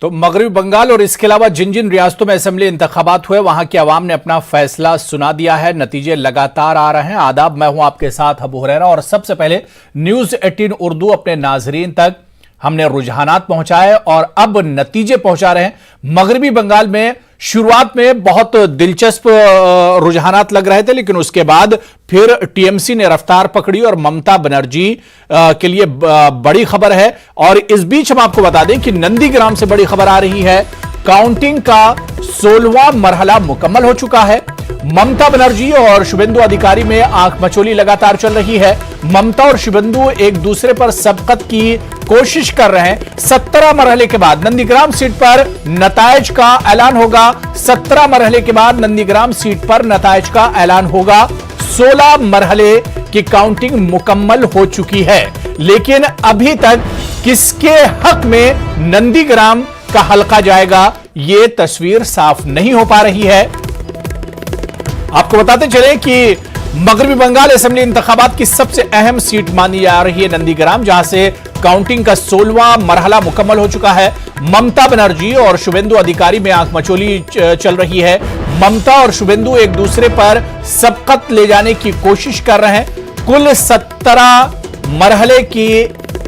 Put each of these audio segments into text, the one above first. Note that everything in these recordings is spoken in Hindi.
तो मगरबी बंगाल और इसके अलावा जिन जिन रियासतों में असेंबली इंतखाबात हुए वहां की आवाम ने अपना फैसला सुना दिया है। नतीजे लगातार आ रहे हैं। आदाब, मैं हूं आपके साथ अबू हुरैरा और सबसे पहले न्यूज 18 उर्दू अपने नाजरीन तक हमने रुझानात पहुंचाए और अब नतीजे पहुंचा रहे हैं। मगरबी बंगाल में शुरुआत में बहुत दिलचस्प रुझानात लग रहे थे, लेकिन उसके बाद फिर टीएमसी ने रफ्तार पकड़ी और ममता बनर्जी के लिए बड़ी खबर है। और इस बीच हम आपको बता दें कि नंदीग्राम से बड़ी खबर आ रही है। काउंटिंग का 16वां मरहला मुकम्मल हो चुका है। ममता बनर्जी और शुभेंदु अधिकारी में आंख मचोली लगातार चल रही है। ममता और शुभेंदु एक दूसरे पर सबकत की कोशिश कर रहे हैं। 17 मरहले के बाद नंदीग्राम सीट पर नतायज का ऐलान होगा। 17 मरहले के बाद नंदीग्राम सीट पर नतायज का ऐलान होगा। 16 मरहले की काउंटिंग मुकम्मल हो चुकी है, लेकिन अभी तक किसके हक में नंदीग्राम का हल्का जाएगा, यह तस्वीर साफ नहीं हो पा रही है। आपको बताते चले कि मगरबी बंगाल असेंबली इंतखाबात की सबसे अहम सीट मानी जा रही है नंदीग्राम, जहां से काउंटिंग का 16वां मरहला मुकम्मल हो चुका है। ममता बनर्जी और शुभेंदु अधिकारी में आंख मचोली चल रही है। ममता और शुभेंदु एक दूसरे पर सबकत ले जाने की कोशिश कर रहे हैं। कुल 17 मरहले की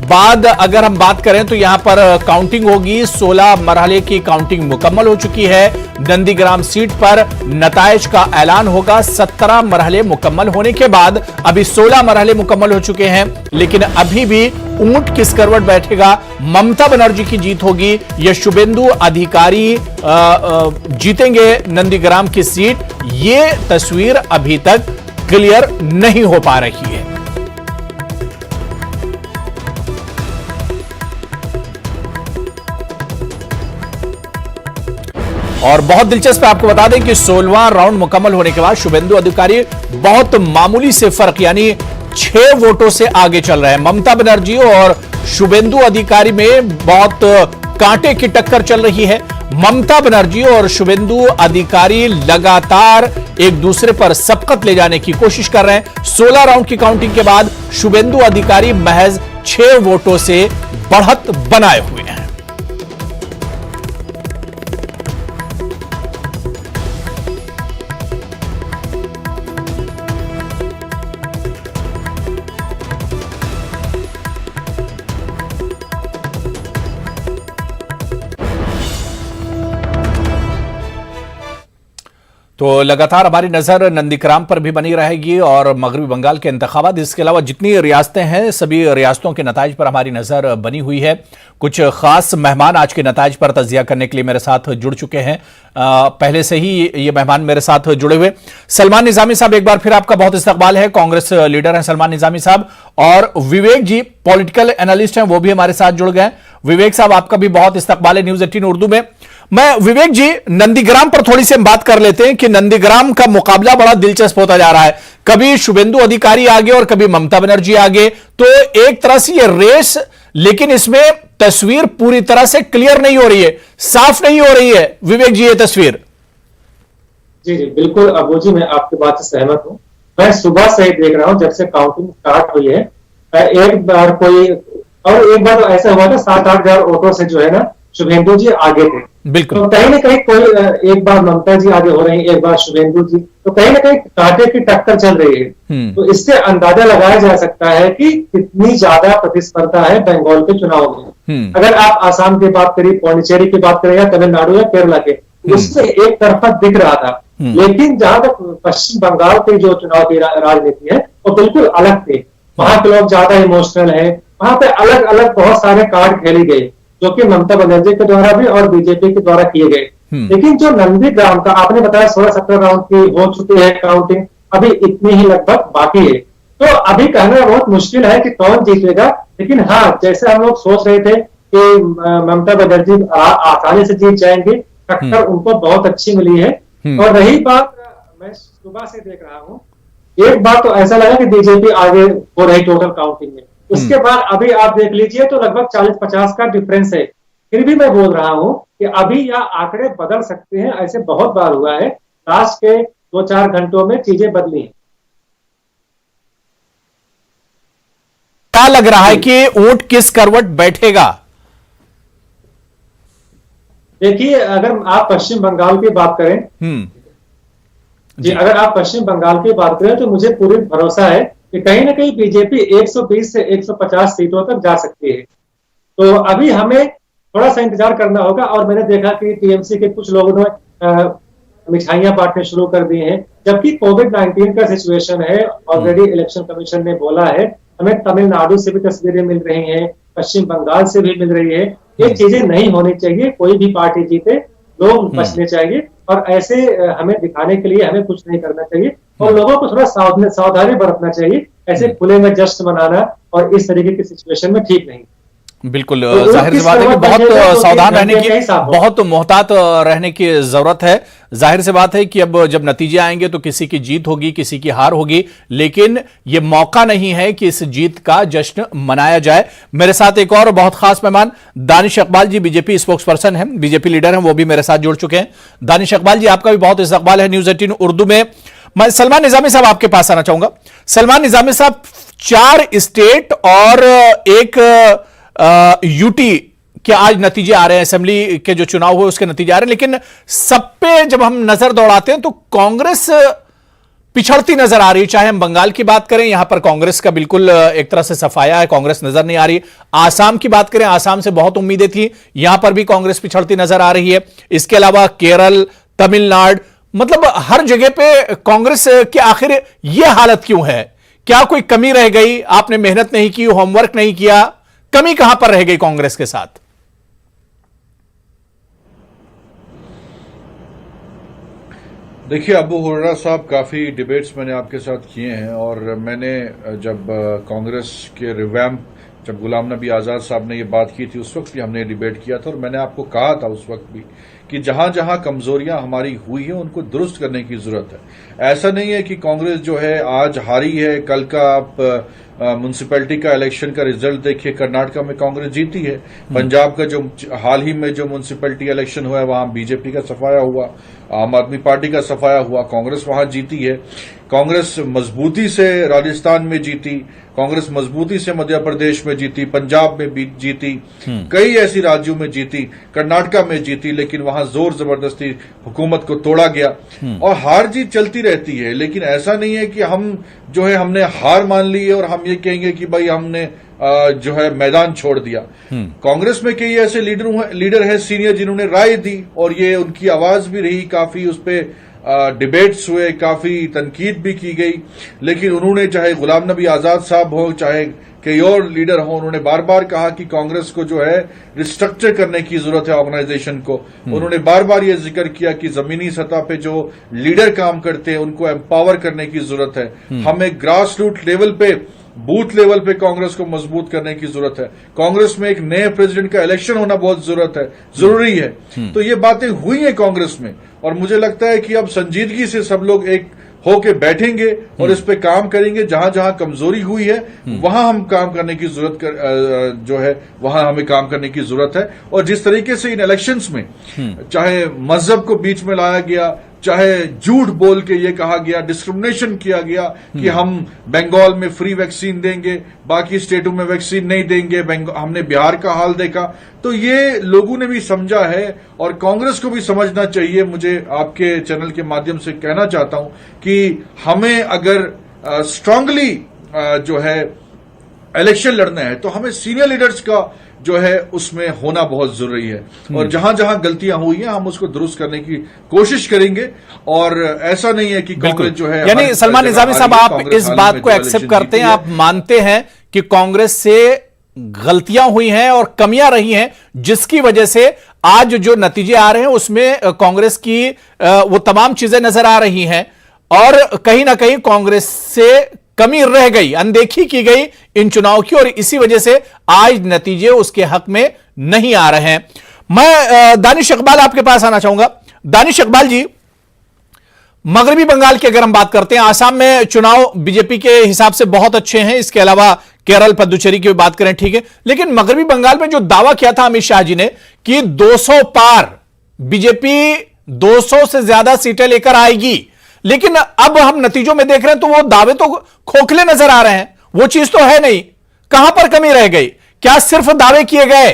बाद अगर हम बात करें तो यहां पर काउंटिंग होगी। 16 मरहले की काउंटिंग मुकम्मल हो चुकी है। नंदीग्राम सीट पर नतायज का ऐलान होगा। 17 मरहले मुकम्मल होने के बाद अभी 16 मरहले मुकम्मल हो चुके हैं, लेकिन अभी भी ऊंट किस करवट बैठेगा, ममता बनर्जी की जीत होगी या शुभेंदु अधिकारी जीतेंगे नंदीग्राम की सीट, ये तस्वीर अभी तक क्लियर नहीं हो पा रही है। और बहुत दिलचस्प आपको बता दें कि 16वां राउंड मुकम्मल होने के बाद शुभेंदु अधिकारी बहुत मामूली से फर्क यानी 6 वोटों से आगे चल रहे हैं। ममता बनर्जी और शुभेंदु अधिकारी में बहुत कांटे की टक्कर चल रही है। ममता बनर्जी और शुभेंदु अधिकारी लगातार एक दूसरे पर सबकत ले जाने की कोशिश कर रहे हैं। 16 राउंड की काउंटिंग के बाद शुभेंदु अधिकारी महज 6 वोटों से बढ़त बनाए हुए हैं। तो लगातार हमारी नजर नंदीग्राम पर भी बनी रहेगी और मगरबी बंगाल के इंतखाबात, इसके अलावा जितनी रियासतें हैं सभी रियासतों के नताइज पर हमारी नजर बनी हुई है। कुछ खास मेहमान आज के नताइज पर तजिया करने के लिए मेरे साथ जुड़ चुके हैं। पहले से ही ये मेहमान मेरे साथ जुड़े हुए। सलमान निजामी साहब, एक बार फिर आपका बहुत इस्तकबाल है। कांग्रेस लीडर हैं सलमान निजामी साहब। और विवेक जी पॉलिटिकल एनालिस्ट हैं, वो भी हमारे साथ जुड़ गए। विवेक साहब, आपका भी बहुत इस्तकबाल है न्यूज 18 उर्दू में। मैं विवेक जी, नंदीग्राम पर थोड़ी सी हम बात कर लेते हैं कि नंदीग्राम का मुकाबला बड़ा दिलचस्प होता जा रहा है। कभी शुभेंदु अधिकारी आगे और कभी ममता बनर्जी आगे, तो एक तरह से ये रेस, लेकिन इसमें तस्वीर पूरी तरह से क्लियर नहीं हो रही है, साफ नहीं हो रही है। विवेक जी, ये तस्वीर। जी जी बिल्कुल अबू जी, मैं आपकी बात से सहमत हूं। मैं सुबह से ही देख रहा हूं, जब से काउंटिंग स्टार्ट हुई है। एक बार तो ऐसा हुआ था 7-8 हजार वोटों से जो है ना शुभेंदु जी आगे थे। बिल्कुल। तो कहीं ना कहीं कोई एक बार ममता जी आगे हो रही है, एक बार शुभेंदु जी, तो कहीं ना कहीं कांटे की टक्कर चल रही है। तो इससे अंदाजा लगाया जा सकता है कि कितनी ज्यादा प्रतिस्पर्धा है बंगाल के चुनाव में। अगर आप आसाम की बात करिए, पौंडीचेरी की बात करें या तमिलनाडु या केरला के, उससे एक तरफा दिख रहा था। लेकिन जहां तक पश्चिम बंगाल के जो चुनाव की राजनीति है वो बिल्कुल अलग थी। वहां के लोग ज्यादा इमोशनल है। वहां पे अलग अलग बहुत सारे कार्ड खेले गए, जो कि ममता बनर्जी के द्वारा भी और बीजेपी के द्वारा किए गए। लेकिन जो नंदीग्राम का आपने बताया 16-17 राउंड की हो चुकी है काउंटिंग, अभी इतनी ही लगभग बाकी है। तो अभी कहना बहुत मुश्किल है कि कौन जीतेगा। लेकिन हाँ, जैसे हम लोग सोच रहे थे कि ममता बनर्जी आसानी से जीत जाएंगे, टक्कर उनको बहुत अच्छी मिली है। और रही बात, मैं सुबह से देख रहा हूँ, एक बार तो ऐसा लगा कि बीजेपी आगे हो रही टोटल काउंटिंग में। उसके बाद अभी आप देख लीजिए तो लगभग 40-50 का डिफरेंस है। फिर भी मैं बोल रहा हूं कि अभी यह आंकड़े बदल सकते हैं। ऐसे बहुत बार हुआ है, लास्ट के 2-4 घंटों में चीजें बदली हैं। क्या लग रहा है कि ऊंट किस करवट बैठेगा? देखिए, अगर आप पश्चिम बंगाल की बात करें, जी, अगर आप पश्चिम बंगाल की बात करें तो मुझे पूरी भरोसा है कि कहीं ना कहीं बीजेपी 120 से 150 सीटों तक जा सकती है। तो अभी हमें थोड़ा सा इंतजार करना होगा। और मैंने देखा कि टीएमसी के कुछ लोगों ने मिठाइयां बांटने शुरू कर दी हैं, जबकि कोविड-19 का सिचुएशन है। ऑलरेडी इलेक्शन कमीशन ने बोला है, हमें तमिलनाडु से भी तस्वीरें मिल रही हैं, पश्चिम बंगाल से भी मिल रही है। ये चीजें नहीं होनी चाहिए। कोई भी पार्टी जीते, लोग बचने चाहिए, और ऐसे हमें दिखाने के लिए हमें कुछ नहीं करना चाहिए, और लोगों को थोड़ा सावधानी बरतना चाहिए। ऐसे खुले में जश्न मनाना और इस तरीके की सिचुएशन में ठीक नहीं। बिल्कुल, तो जाहिर सी बात है कि बहुत सावधान रहने की, बहुत हो। मोहतात रहने की जरूरत है। जाहिर सी बात है कि अब जब नतीजे आएंगे तो किसी की जीत होगी, किसी की हार होगी, लेकिन यह मौका नहीं है कि इस जीत का जश्न मनाया जाए। मेरे साथ एक और बहुत खास मेहमान Danish Iqbal ji, BJP spokes person है, बीजेपी लीडर हैं, वो भी मेरे साथ जुड़ चुके हैं। दानिश इकबाल जी, आपका भी बहुत इस्तकबाल है न्यूज 18 उर्दू में। मैं सलमान निजामी साहब आपके पास आना चाहूंगा। सलमान निजामी साहब, 4 स्टेट और एक यूटी के आज नतीजे आ रहे हैं, असेंबली के जो चुनाव हुए उसके नतीजे आ रहे हैं, लेकिन सब पे जब हम नजर दौड़ाते हैं तो कांग्रेस पिछड़ती नजर आ रही है। चाहे हम बंगाल की बात करें, यहां पर कांग्रेस का बिल्कुल एक तरह से सफाया है, कांग्रेस नजर नहीं आ रही। आसाम की बात करें, आसाम से बहुत उम्मीदें थी, यहां पर भी कांग्रेस पिछड़ती नजर आ रही है। इसके अलावा केरल, तमिलनाडु, मतलब हर जगह पे कांग्रेस की आखिर यह हालत क्यों है? क्या कोई कमी रह गई? आपने मेहनत नहीं की, होमवर्क नहीं किया? कमी कहां पर रह गई कांग्रेस के साथ? देखिए अबू हुर्रा साहब, काफ़ी डिबेट्स मैंने आपके साथ किए हैं, और मैंने जब कांग्रेस के रिवैम्प, जब गुलाम नबी आज़ाद साहब ने ये बात की थी, उस वक्त भी हमने डिबेट किया था, और मैंने आपको कहा था उस वक्त भी कि जहां जहां कमजोरियां हमारी हुई हैं उनको दुरुस्त करने की जरूरत है। ऐसा नहीं है कि कांग्रेस जो है आज हारी है, कल का आप म्युनिसिपैलिटी का इलेक्शन का रिजल्ट देखिए, कर्नाटका में कांग्रेस जीती है, पंजाब का जो हाल ही में जो म्युनिसिपैलिटी इलेक्शन हुआ है वहां बीजेपी का सफाया हुआ, आम आदमी पार्टी का सफाया हुआ, कांग्रेस वहां जीती है। कांग्रेस मजबूती से राजस्थान में जीती, कांग्रेस मजबूती से मध्य प्रदेश में जीती, पंजाब में भी जीती, कई ऐसी राज्यों में जीती, कर्नाटका में जीती, लेकिन वहां जोर जबरदस्ती हुकूमत को तोड़ा गया, और हार जीत चलती रहती है। लेकिन ऐसा नहीं है कि हम जो है हमने हार मान ली है और हम ये कहेंगे कि भाई हमने जो है मैदान छोड़ दिया। कांग्रेस में कई ऐसे लीडर हैं सीनियर जिन्होंने राय दी, और ये उनकी आवाज भी रही, काफी उस पर डिबेट्स हुए, काफी तनकीद भी की गई, लेकिन उन्होंने, चाहे गुलाम नबी आजाद साहब हो, चाहे कई और लीडर हो, उन्होंने बार बार कहा कि कांग्रेस को जो है रिस्ट्रक्चर करने की जरूरत है ऑर्गेनाइजेशन को। उन्होंने बार बार ये जिक्र किया कि जमीनी सतह पे जो लीडर काम करते हैं उनको एम्पावर करने की जरूरत है। हमें ग्रास रूट लेवल पे, बूथ लेवल पे कांग्रेस को मजबूत करने की जरूरत है। कांग्रेस में एक नए प्रेसिडेंट का इलेक्शन होना बहुत जरूरी है। तो ये बातें हुई हैं कांग्रेस में, और मुझे लगता है कि अब संजीदगी से सब लोग एक होके बैठेंगे और इस पे काम करेंगे। जहां जहां कमजोरी हुई है वहां हम काम करने की जरूरत जो है वहां हमें काम करने की जरूरत है। और जिस तरीके से इन इलेक्शंस में चाहे मजहब को बीच में लाया गया, चाहे झूठ बोल के ये कहा गया, डिस्क्रिमिनेशन किया गया कि हम बंगाल में फ्री वैक्सीन देंगे, बाकी स्टेटों में वैक्सीन नहीं देंगे, हमने बिहार का हाल देखा, तो ये लोगों ने भी समझा है और कांग्रेस को भी समझना चाहिए। मुझे आपके चैनल के माध्यम से कहना चाहता हूं कि हमें अगर स्ट्रांगली जो है इलेक्शन लड़ना है तो हमें सीनियर लीडर्स का जो है उसमें होना बहुत जरूरी है, और जहां जहां गलतियां हुई हैं हम उसको दुरुस्त करने की कोशिश करेंगे। और ऐसा नहीं है कि कांग्रेस जो है, यानी सलमान निजामी साहब, आप इस बात को एक्सेप्ट करते हैं, आप मानते हैं कि कांग्रेस से गलतियां हुई हैं और कमियां रही हैं, जिसकी वजह से आज जो नतीजे आ रहे हैं उसमें कांग्रेस की वो तमाम चीजें नजर आ रही हैं, और कहीं ना कहीं कांग्रेस से कमी रह गई, अनदेखी की गई इन चुनाव की, और इसी वजह से आज नतीजे उसके हक में नहीं आ रहे हैं। मैं दानिश इकबाल आपके पास आना चाहूंगा। दानिश इकबाल जी, मगरबी बंगाल की अगर हम बात करते हैं, आसाम में चुनाव बीजेपी के हिसाब से बहुत अच्छे हैं, इसके अलावा केरल, पुदुचेरी की बात करें ठीक है, लेकिन मगरबी बंगाल में जो दावा किया था अमित शाह जी ने कि 200 पार बीजेपी 200 से ज्यादा सीटें लेकर आएगी, लेकिन अब हम नतीजों में देख रहे हैं तो वो दावे तो खोखले नजर आ रहे हैं, वो चीज तो है नहीं। कहां पर कमी रह गई? क्या सिर्फ दावे किए गए?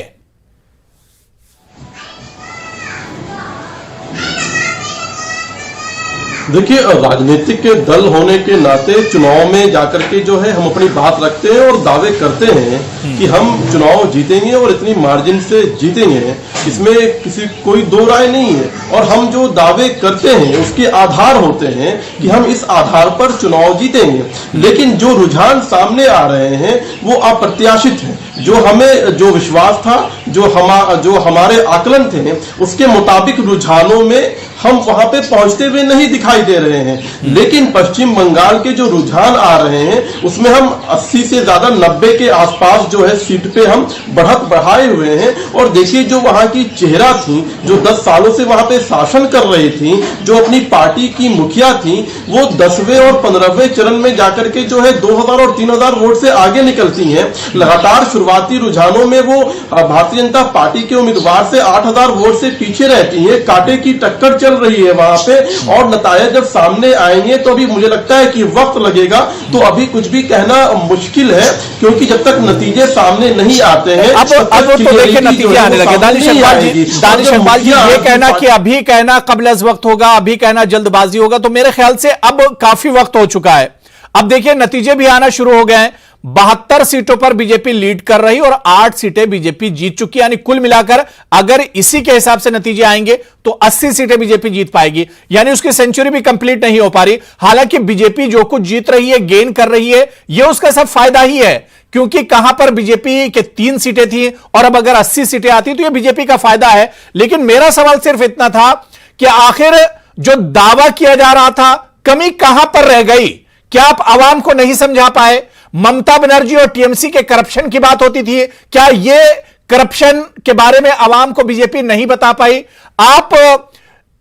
देखिए, राजनीतिक दल होने के नाते चुनाव में जाकर के जो है हम अपनी बात रखते हैं और दावे करते हैं कि हम चुनाव जीतेंगे और इतनी मार्जिन से जीतेंगे, इसमें किसी कोई दो राय नहीं है। और हम जो दावे करते हैं उसके आधार होते हैं कि हम इस आधार पर चुनाव जीतेंगे, लेकिन जो रुझान सामने आ रहे हैं वो अप्रत्याशित है। जो विश्वास था, जो हमारे आकलन थे, उसके मुताबिक रुझानों में हम वहां पे पहुंचते हुए नहीं दिखाई दे रहे हैं। लेकिन पश्चिम बंगाल के जो रुझान आ रहे हैं उसमें हम 80 से ज्यादा 90 के आसपास जो है सीट पे हम बढ़त बढ़ाए हुए हैं। और देखिए, जो वहां की चेहरा थी, जो 10 सालों से वहां पे शासन कर रही थी, जो अपनी पार्टी की मुखिया थी, वो 10वें और 15वें चरण में जाकर के जो है 2000 और 3000 वोट से आगे निकलती हैं। लगातार शुरुआती रुझानों में वो भारतीय जनता पार्टी के उम्मीदवार से 8000 वोट से पीछे रहती है। कांटे की टक्कर चल रही है वहां पे, और नतीजे जब सामने आएंगे तो अभी मुझे लगता है कि वक्त लगेगा। तो अभी कुछ भी कहना मुश्किल है, क्योंकि जब तक नतीजे सामने नहीं आते हैं अब तो देखिए नतीजे आने लगे। दानिश इकबाल जी, ये कहना कि अभी कहना कबल अज़ वक्त होगा, अभी कहना जल्दबाजी होगा, तो मेरे ख्याल से अब काफी वक्त हो चुका है। अब देखिए नतीजे भी आना शुरू हो गए हैं। 72 सीटों पर बीजेपी लीड कर रही और 8 सीटें बीजेपी जीत चुकी, यानी कुल मिलाकर अगर इसी के हिसाब से नतीजे आएंगे तो 80 सीटें बीजेपी जीत पाएगी, यानी उसकी सेंचुरी भी कंप्लीट नहीं हो पा रही। हालांकि बीजेपी जो कुछ जीत रही है, गेन कर रही है, यह उसका सब फायदा ही है, क्योंकि कहां पर बीजेपी के 3 सीटें थी और अब अगर 80 सीटें आती तो यह बीजेपी का फायदा है। लेकिन मेरा सवाल सिर्फ इतना था कि आखिर जो दावा किया जा रहा था, कमी कहां पर रह गई? क्या आप आवाम को नहीं समझा पाए? ममता बनर्जी और टीएमसी के करप्शन की बात होती थी, क्या यह करप्शन के बारे में आवाम को बीजेपी नहीं बता पाई? आप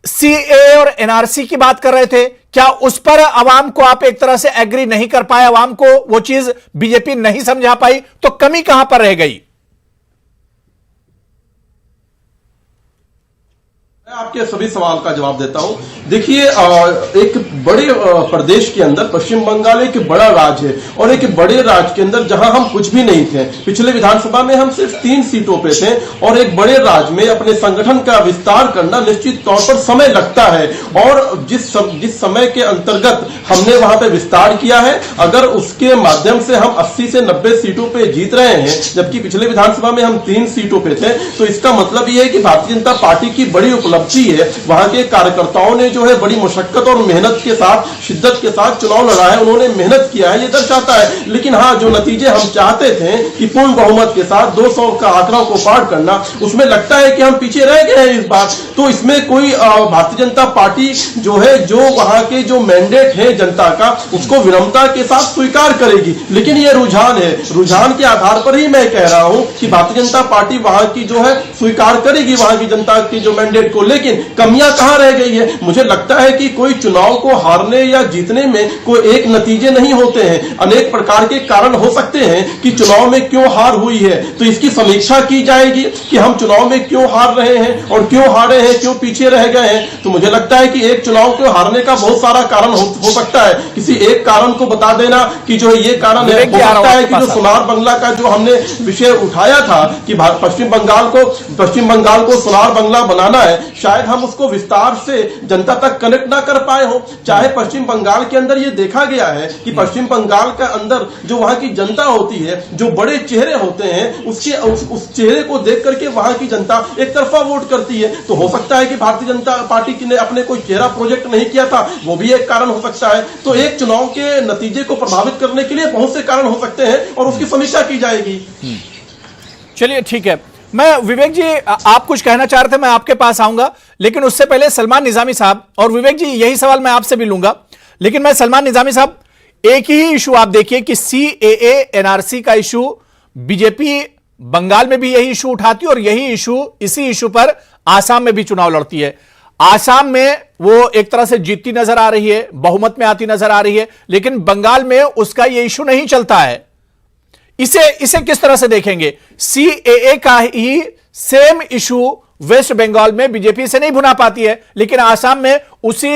सीएए और एनआरसी की बात कर रहे थे, क्या उस पर आवाम को आप एक तरह से एग्री नहीं कर पाए? आवाम को वो चीज बीजेपी नहीं समझा पाई, तो कमी कहां पर रह गई? मैं आपके सभी सवाल का जवाब देता हूं। देखिए, एक बड़े प्रदेश के अंदर पश्चिम बंगाल एक बड़ा राज्य है, और एक बड़े राज्य के अंदर जहां हम कुछ भी नहीं थे, पिछले विधानसभा में हम सिर्फ 3 सीटों पे थे, और एक बड़े राज्य में अपने संगठन का विस्तार करना निश्चित तौर पर समय लगता है। और जिस समय के अंतर्गत हमने वहां पे विस्तार किया है, अगर उसके माध्यम से हम 80 से 90 सीटों पे जीत रहे हैं, जबकि पिछले विधानसभा में हम 3 सीटों पे थे, तो इसका मतलब यह है कि भारतीय जनता पार्टी की बड़ी उपलब्धि है। वहां के कार्यकर्ताओं ने जो है बड़ी मुशक्कत और मेहनत के साथ, शिद्दत के साथ चुनाव लड़ा है, उन्होंने मेहनत किया है, ये दर्शाता है। लेकिन हाँ, जो नतीजे हम चाहते थे कि पूर्ण बहुमत के साथ 200 का आंकड़ा को पार करना, उसमें लगता है कि हम पीछे रह गए हैं इस बार। तो इसमें कोई भारतीय जनता पार्टी जो है, जो वहां के जो मैंडेट है जनता का, उसको विनम्रता के साथ स्वीकार करेगी। लेकिन ये रुझान है, रुझान के आधार पर ही मैं कह रहा हूं कि भारतीय जनता पार्टी वहां की जो है स्वीकार करेगी वहां की जनता की जो मैंडेट को। लेकिन कमियां कहां रह गई है? मुझे लगता है कि कोई चुनाव को हारने या जीतने में कोई एक नतीजे नहीं होते हैं, अनेक प्रकार के कारण हो सकते हैं कि चुनाव में क्यों हार हुई है। तो इसकी समीक्षा की जाएगी कि हम चुनाव में क्यों हार रहे हैं और क्यों हारे हैं, क्यों पीछे रह गए हैं। तो मुझे लगता है कि एक चुनाव को हारने का बहुत सारा कारण हो सकता है। किसी एक कारण को बता देना कि जो ये कारण है, हो सकता है कि जो सोनार बंगला का जो हमने विषय उठाया था कि पश्चिम बंगाल को सोनार बंगला बनाना है, शायद हम उसको विस्तार से जनता तक कनेक्ट ना कर पाए हो। चाहे पश्चिम बंगाल के अंदर ये देखा गया है कि पश्चिम बंगाल के अंदर जो वहां की जनता होती है, जो बड़े चेहरे होते हैं, उस चेहरे को देख करके वहां की जनता एक तरफा वोट करती है। तो हो सकता है कि भारतीय जनता पार्टी ने अपने कोई चेहरा प्रोजेक्ट नहीं किया था, वो भी एक कारण हो सकता है। तो एक चुनाव के नतीजे को प्रभावित करने के लिए बहुत से कारण हो सकते हैं और उसकी समीक्षा की जाएगी। चलिए ठीक है, मैं विवेक जी, आप कुछ कहना चाह रहे थे, मैं आपके पास आऊंगा, लेकिन उससे पहले सलमान निजामी साहब, और विवेक जी यही सवाल मैं आपसे भी लूंगा, लेकिन मैं सलमान निजामी साहब, एक ही इशू आप देखिए कि सीएए एनआरसी का इशू, बीजेपी बंगाल में भी यही इशू उठाती है और इसी इशू पर आसाम में भी चुनाव लड़ती है। आसाम में वो एक तरह से जीतती नजर आ रही है, बहुमत में आती नजर आ रही है, लेकिन बंगाल में उसका यह इशू नहीं चलता है। इसे किस तरह से देखेंगे? सीएए का ही सेम इशू वेस्ट बंगाल में बीजेपी से नहीं भुना पाती है, लेकिन आसाम में उसी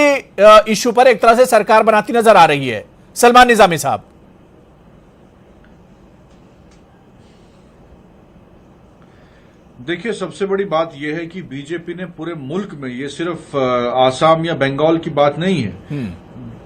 इशू पर एक तरह से सरकार बनाती नजर आ रही है। सलमान निजामी साहब। देखिए, सबसे बड़ी बात यह है कि बीजेपी ने पूरे मुल्क में, ये सिर्फ आसाम या बंगाल की बात नहीं है,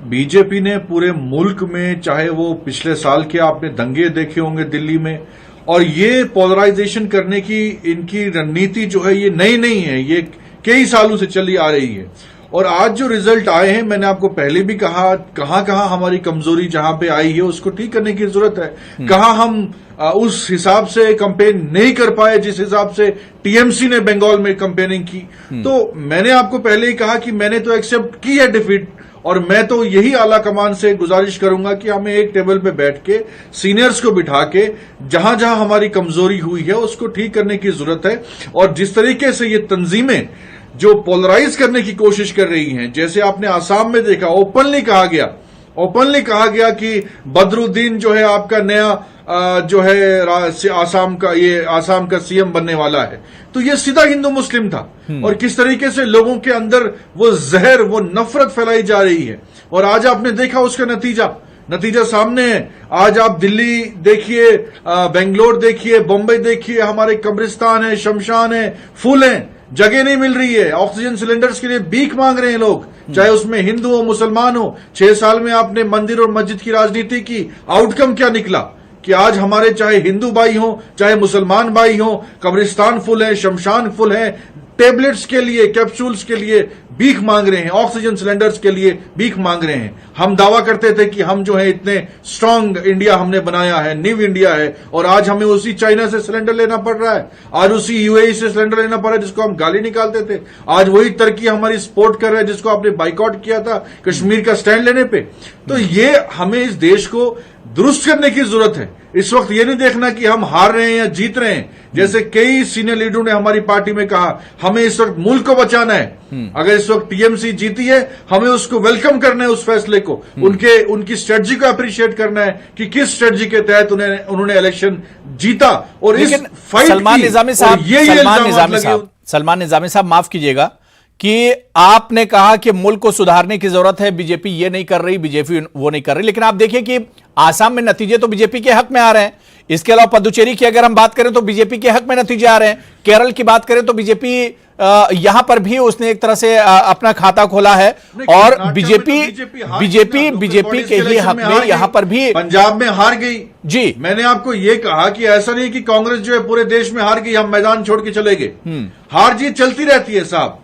बीजेपी ने पूरे मुल्क में, चाहे वो पिछले साल के आपने दंगे देखे होंगे दिल्ली में, और ये पोलराइजेशन करने की इनकी रणनीति जो है ये नई नहीं है, ये कई सालों से चली आ रही है। और आज जो रिजल्ट आए हैं, मैंने आपको पहले भी कहा, कहां हमारी कमजोरी जहां पे आई है उसको ठीक करने की जरूरत है। कहां हम उस हिसाब से कंपेन नहीं कर पाए जिस हिसाब से टीएमसी ने बंगाल में कंपेनिंग की। तो मैंने आपको पहले ही कहा कि मैंने तो एक्सेप्ट की है डिफीट, और मैं तो यही आला कमान से गुजारिश करूंगा कि हमें एक टेबल पे बैठ के सीनियर्स को बिठा के जहां जहां हमारी कमजोरी हुई है उसको ठीक करने की जरूरत है। और जिस तरीके से ये तंजीमें जो पोलराइज करने की कोशिश कर रही हैं, जैसे आपने आसाम में देखा, ओपनली कहा गया कि बदरुद्दीन जो है आपका नया जो है आसाम का सीएम बनने वाला है, तो ये सीधा हिंदू मुस्लिम था। और किस तरीके से लोगों के अंदर वो जहर, वो नफरत फैलाई जा रही है। और आज आपने देखा उसका नतीजा सामने है। आज आप दिल्ली देखिए, बेंगलोर देखिए, बॉम्बे देखिए, हमारे कब्रिस्तान है, शमशान है, फूल हैं, जगह नहीं मिल रही है। ऑक्सीजन सिलेंडर्स के लिए भीख मांग रहे हैं लोग, चाहे उसमें हिंदू हो मुसलमान हो। 6 साल में आपने मंदिर और मस्जिद की राजनीति की, आउटकम क्या निकला कि आज हमारे चाहे हिंदू भाई हो, चाहे मुसलमान भाई हो, कब्रिस्तान फुल है, शमशान फुल है, टेबलेट्स के लिए, कैप्सूल्स के लिए भीख मांग रहे हैं, ऑक्सीजन सिलेंडर्स के लिए भीख मांग रहे हैं। हम दावा करते थे कि हम जो है इतने स्ट्रांग इंडिया हमने बनाया है, न्यू इंडिया है, और आज हमें उसी चाइना से सिलेंडर लेना पड़ रहा है, आज उसी यूएई से सिलेंडर लेना पड़ रहा है जिसको हम गाली निकालते थे। आज वही टर्की हमारी सपोर्ट कर रहा है जिसको आपने बाइकआउट किया था कश्मीर का स्टैंड लेने पे। तो ये हमें इस देश को दुरुस्त करने की जरूरत है। इस वक्त ये नहीं देखना कि हम हार रहे हैं या जीत रहे हैं, जैसे कई सीनियर लीडरों ने हमारी पार्टी में कहा, हमें इस वक्त मुल्क को बचाना है। अगर इस वक्त टीएमसी जीती है, हमें उसको वेलकम करना है, उस फैसले को, उनकी स्ट्रेटजी को अप्रिशिएट करना है कि किस स्ट्रेटजी के तहत उन्होंने इलेक्शन जीता। और इस फाइट सलमान निजामी साहब माफ कीजिएगा कि आपने कहा कि मुल्क को सुधारने की जरूरत है, बीजेपी ये नहीं कर रही, बीजेपी वो नहीं कर रही, लेकिन आप देखिए कि आसाम में नतीजे तो बीजेपी के हक में आ रहे हैं। इसके अलावा पुदुचेरी की अगर हम बात करें तो बीजेपी के हक में नतीजे आ रहे हैं। केरल की बात करें तो बीजेपी यहां पर भी उसने एक तरह से अपना खाता खोला है, और बीजेपी के ही हक में यहां पर भी पंजाब में हार गई। जी, मैंने आपको ये कहा कि ऐसा नहीं कि कांग्रेस जो है पूरे देश में हार गई, हम मैदान छोड़ के चले गए। हार जीत चलती रहती है साहब।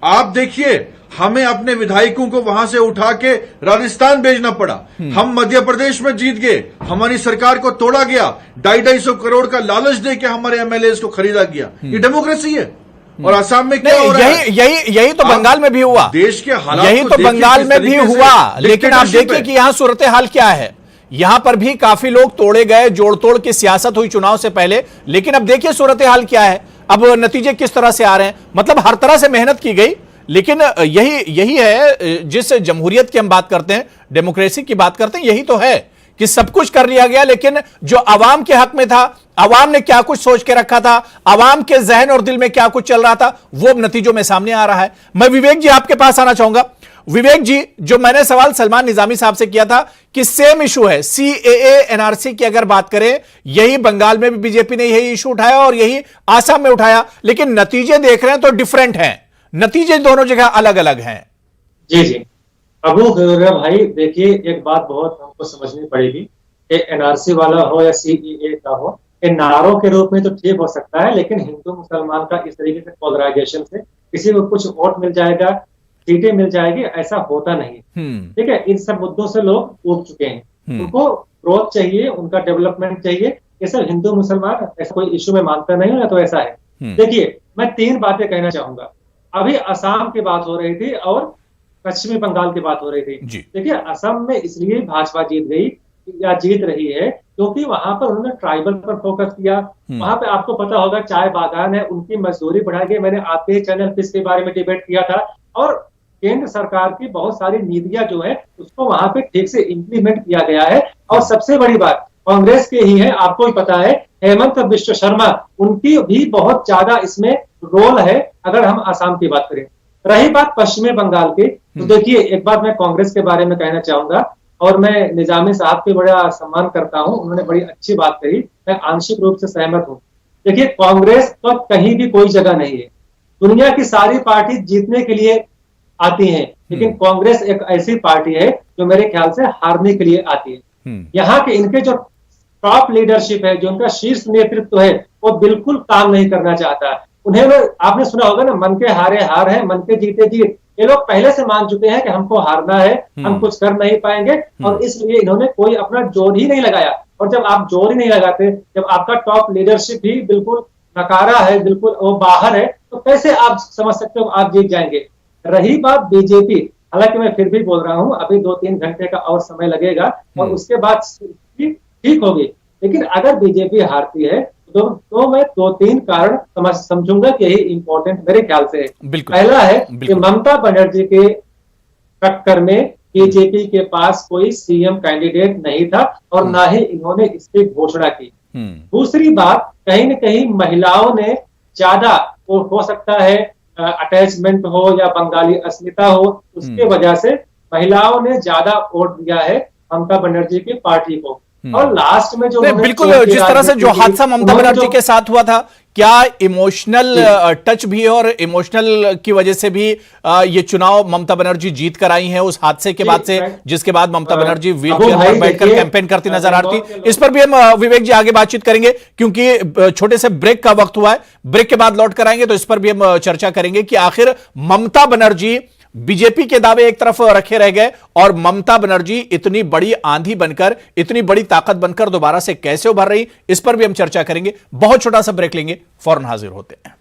आप देखिए, हमें अपने विधायकों को वहां से उठा के राजस्थान भेजना पड़ा। हम मध्य प्रदेश में जीत गए, हमारी सरकार को तोड़ा गया, 250 करोड़ का लालच देके हमारे एमएलए को खरीदा गया। ये डेमोक्रेसी है। और असम में क्या हो रहा है? यही तो बंगाल में भी हुआ, देश के हालात यही तो बंगाल में भी हुआ। लेकिन आप देखिए कि यहां सूरत हाल क्या है। यहां पर भी काफी लोग तोड़े गए, जोड़ तोड़ की सियासत हुई चुनाव से पहले, लेकिन अब देखिए सूरत हाल क्या है, अब नतीजे किस तरह से आ रहे हैं। मतलब हर तरह से मेहनत की गई, लेकिन यही है जिस जमहूरियत की हम बात करते हैं, डेमोक्रेसी की बात करते हैं, यही तो है कि सब कुछ कर लिया गया, लेकिन जो अवाम के हक में था, अवाम ने क्या कुछ सोच के रखा था, अवाम के जहन और दिल में क्या कुछ चल रहा था, वो नतीजों में सामने आ रहा है। मैं विवेक जी आपके पास आना चाहूंगा। विवेक जी, जो मैंने सवाल सलमान निजामी साहब से किया था कि सेम इशू है, सीएए एनआरसी की अगर बात करें, यही बंगाल में भी बीजेपी ने यही इशू उठाया और यही आसाम में उठाया, लेकिन नतीजे देख रहे हैं तो डिफरेंट हैं, नतीजे दोनों जगह अलग अलग हैं। जी जी, अबू भाई देखिए, एक बात बहुत हमको समझनी पड़ेगी कि एनआरसी वाला हो या सीएए का हो, इन नारों के रूप में तो ठीक हो सकता है, लेकिन हिंदू मुसलमान का इस तरीके से पोलराइजेशन से किसी को कुछ वोट मिल जाएगा, सीटें मिल जाएगी, ऐसा होता नहीं। ठीक है, इन सब मुद्दों से लोग उठ चुके हैं, उनको ग्रोथ चाहिए, उनका डेवलपमेंट चाहिए। ये सब हिंदू मुसलमान ऐसा कोई इश्यू में मानता नहीं है, तो ऐसा है। देखिए, मैं 3 बातें कहना चाहूंगा। अभी असम की बात हो रही थी और पश्चिमी बंगाल की बात हो रही थी। देखिए, असम में इसलिए भाजपा जीत गई या जीत रही है क्योंकि वहां पर उन्होंने ट्राइबल पर फोकस किया। वहां पे आपको पता होगा चाय बागान है, उनकी मजदूरी बढ़ाई गई। मैंने आपके चैनल पे इसके बारे में डिबेट किया था, और केंद्र सरकार की बहुत सारी नीतियां जो है उसको वहां पे ठीक से इम्प्लीमेंट किया गया है। और सबसे बड़ी बात कांग्रेस के ही है, आपको भी पता है, हेमंत बिश्व शर्मा, उनकी भी बहुत ज्यादा इसमें रोल है अगर हम आसाम की बात करें। रही बात पश्चिमी बंगाल की, तो देखिए, एक बात मैं कांग्रेस के बारे में कहना चाहूंगा, और मैं निजामी साहब की बड़ा सम्मान करता हूं, उन्होंने बड़ी अच्छी बात कही, मैं आंशिक रूप से सहमत हूं। देखिए, कांग्रेस तो कहीं भी कोई जगह नहीं है। दुनिया की सारी पार्टी जीतने के लिए आती हैं, लेकिन कांग्रेस एक ऐसी पार्टी है जो मेरे ख्याल से हारने के लिए आती है। यहाँ के इनके जो टॉप लीडरशिप है, जो उनका शीर्ष नेतृत्व है, वो बिल्कुल काम नहीं करना चाहता। उन्हें, आपने सुना होगा ना, मन के हारे हार है, मन के जीते जीत। ये लोग पहले से मान चुके हैं कि हमको हारना है, हम कुछ कर नहीं पाएंगे, और इसलिए इन्होंने कोई अपना जोर ही नहीं लगाया। और जब आप जोर ही नहीं लगाते, जब आपका टॉप लीडरशिप ही बिल्कुल नकारा है, बिल्कुल वो बाहर है, तो कैसे आप समझ सकते हो आप जीत जाएंगे। रही बात बीजेपी, हालांकि मैं फिर भी बोल रहा हूं, अभी 2-3 घंटे का और समय लगेगा और उसके बाद ठीक होगी। लेकिन अगर बीजेपी हारती है तो मैं 2-3 कारण समझूंगा कि यही इंपॉर्टेंट मेरे ख्याल से है। पहला है कि ममता बनर्जी के टक्कर में बीजेपी के पास कोई सीएम कैंडिडेट नहीं था और ना ही इन्होंने इसकी घोषणा की। दूसरी बात, कहीं न कहीं महिलाओं ने ज्यादा, हो सकता है अटैचमेंट हो या बंगाली अस्मिता हो, उसके वजह से महिलाओं ने ज्यादा वोट दिया है ममता बनर्जी की पार्टी को। और लास्ट में जो बिल्कुल जिस तरह से जो हादसा ममता बनर्जी के साथ हुआ था, क्या इमोशनल टच भी है और इमोशनल की वजह से भी ये चुनाव ममता बनर्जी जीत कर आई हैं उस हादसे के बाद से, जिसके बाद ममता बनर्जी व्हीलचेयर पर बैठकर कैंपेन करती नजर आ रही थी। इस पर भी हम विवेक जी आगे बातचीत करेंगे, क्योंकि छोटे से ब्रेक का वक्त हुआ है। ब्रेक के बाद लौट कर आएंगे तो इस पर भी हम चर्चा करेंगे कि आखिर ममता बनर्जी, बीजेपी के दावे एक तरफ रखे रह गए और ममता बनर्जी इतनी बड़ी आंधी बनकर, इतनी बड़ी ताकत बनकर दोबारा से कैसे उभर रही, इस पर भी हम चर्चा करेंगे। बहुत छोटा सा ब्रेक लेंगे, फौरन हाजिर होते हैं।